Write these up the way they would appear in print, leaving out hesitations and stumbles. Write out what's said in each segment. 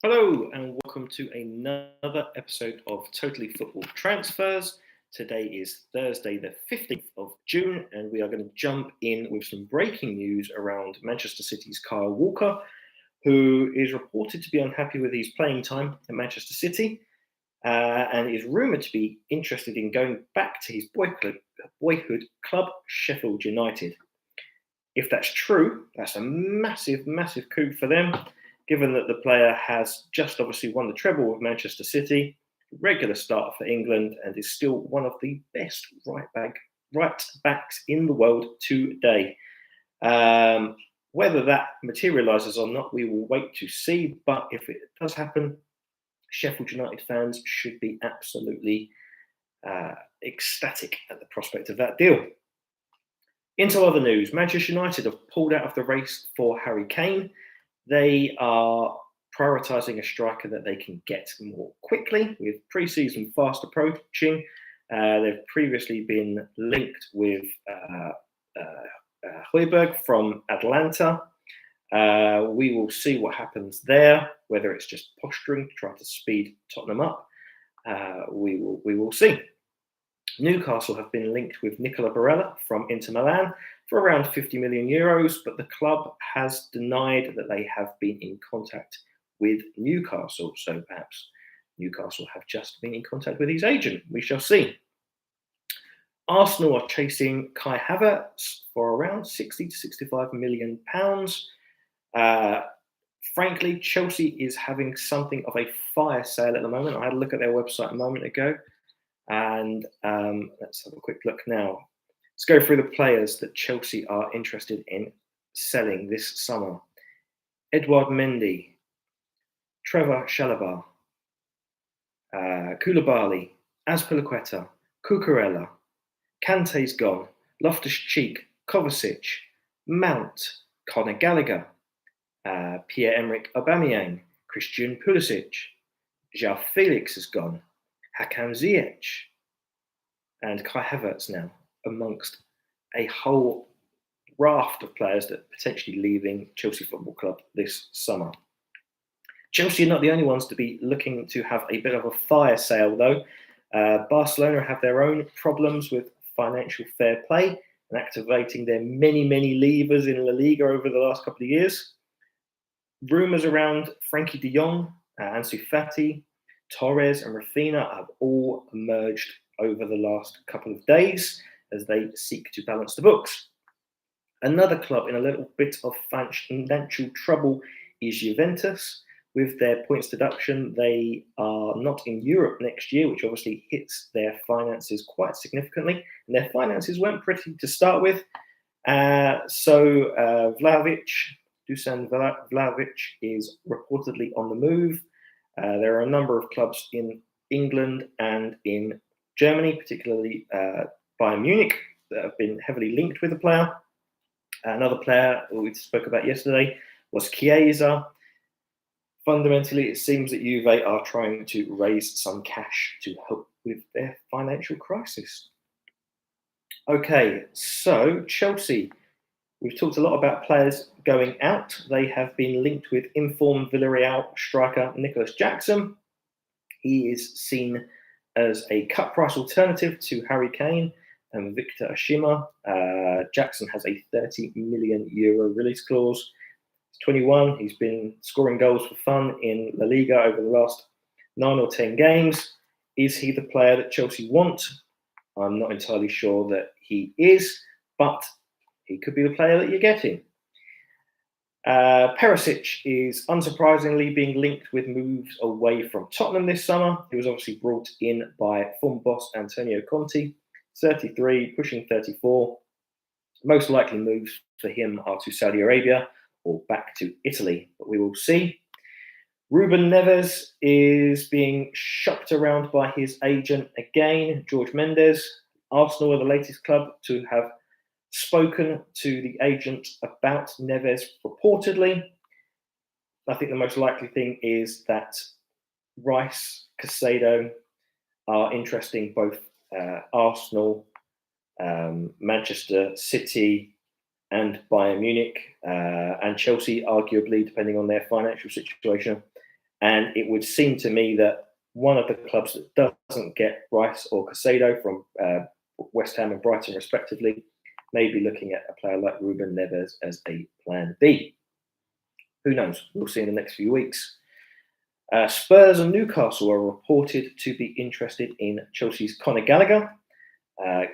Hello and welcome to another episode of Totally Football Transfers. Today is Thursday the 15th of June and we are going to jump in with some breaking news around Manchester City's Kyle Walker, who is reported to be unhappy with his playing time at Manchester City and is rumoured to be interested in going back to his boyhood club, Sheffield United. If that's true, that's a massive coup for them, given that the player has just obviously won the treble with Manchester City, regular starter for England, and is still one of the best right backs in the world today. Whether that materialises or not, we will wait to see. But if it does happen, Sheffield United fans should be absolutely ecstatic at the prospect of that deal. Into other news, Manchester United have pulled out of the race for Harry Kane. They are prioritising a striker that they can get more quickly, with pre-season fast approaching. They've previously been linked with Højbjerg from Atlanta. We will see what happens there, whether it's just posturing to try to speed Tottenham up. We will see. Newcastle have been linked with Nicola Barella from Inter Milan for around 50 million euros, but the club has denied that they have been in contact with Newcastle. So perhaps Newcastle have just been in contact with his agent. We shall see. Arsenal are chasing Kai Havertz for around 60 to 65 million pounds. Frankly, Chelsea is having something of a fire sale at the moment. I had a look at their website a moment ago. And let's have a quick look now. Let's go through the players that Chelsea are interested in selling this summer. Edouard Mendy, Trevor Chalobah, Koulibaly, Azpilicueta, Cucurella, Kante's gone, Loftus-Cheek, Kovacic, Mount, Conor Gallagher, Pierre-Emerick Aubameyang, Christian Pulisic, João Felix is gone, Hakan Ziyech, and Kai Havertz now, amongst a whole raft of players that are potentially leaving Chelsea Football Club this summer. Chelsea are not the only ones to be looking to have a bit of a fire sale, though. Barcelona have their own problems with financial fair play and activating their many levers in La Liga over the last couple of years. Rumours around Frankie de Jong, Ansu Fati, Torres and Rafinha have all emerged over the last couple of days as they seek to balance the books. Another club in a little bit of financial trouble is Juventus. With their points deduction, they are not in Europe next year, which obviously hits their finances quite significantly. And their finances weren't pretty to start with. So Dusan Vlahovic is reportedly on the move. There are a number of clubs in England and in Germany, particularly Bayern Munich, that have been heavily linked with the player. Another player we spoke about yesterday was Chiesa. Fundamentally, it seems that Juve are trying to raise some cash to help with their financial crisis. Okay, so Chelsea. We've talked a lot about players going out. They have been linked with informed Villarreal striker Nicolas Jackson. He is seen as a cut price alternative to Harry Kane and Victor Osimhen. Jackson has a 30 million euro release clause. He's 21. He's been scoring goals for fun in La Liga over the last 9 or 10 games. Is he the player that Chelsea want? I'm not entirely sure that he is, but he could be the player that you're getting. Perisic is unsurprisingly being linked with moves away from Tottenham this summer. He was obviously brought in by former boss Antonio Conte, 33, pushing 34. Most likely moves for him are to Saudi Arabia or back to Italy, but we will see. Reuben Neves is being shopped around by his agent again, Jorge Mendes. Arsenal are the latest club to have spoken to the agent about Neves reportedly. I think the most likely thing is that Rice, Caicedo are interesting both Arsenal, Manchester City and Bayern Munich and Chelsea, arguably, depending on their financial situation. And it would seem to me that one of the clubs that doesn't get Rice or Caicedo from West Ham and Brighton, respectively, may be looking at a player like Reuben Neves as a plan B. Who knows? We'll see in the next few weeks. Spurs and Newcastle are reported to be interested in Chelsea's Conor Gallagher.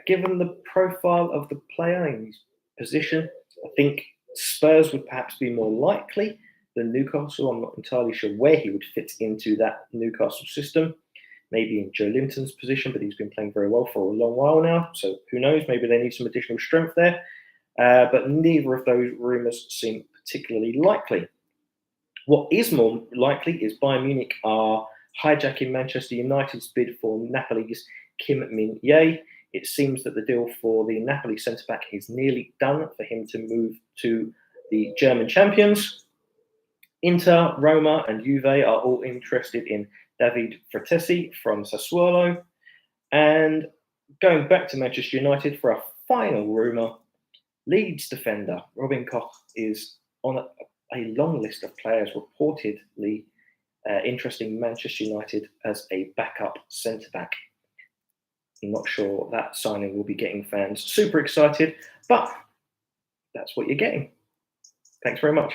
Given the profile of the player in his position, I think Spurs would perhaps be more likely than Newcastle. I'm not entirely sure where he would fit into that Newcastle system. Maybe in Joe Linton's position, but he's been playing very well for a long while now. So who knows? Maybe they need some additional strength there. But neither of those rumours seem particularly likely. What is more likely is Bayern Munich are hijacking Manchester United's bid for Napoli's Kim Min-jae. It seems that the deal for the Napoli centre-back is nearly done for him to move to the German champions. Inter, Roma and Juve are all interested in David Fratesi from Sassuolo. And going back to Manchester United for a final rumour, Leeds defender Robin Koch is on a long list of players reportedly interested in Manchester United as a backup centre-back. I'm not sure that signing will be getting fans super excited, but that's what you're getting. Thanks very much.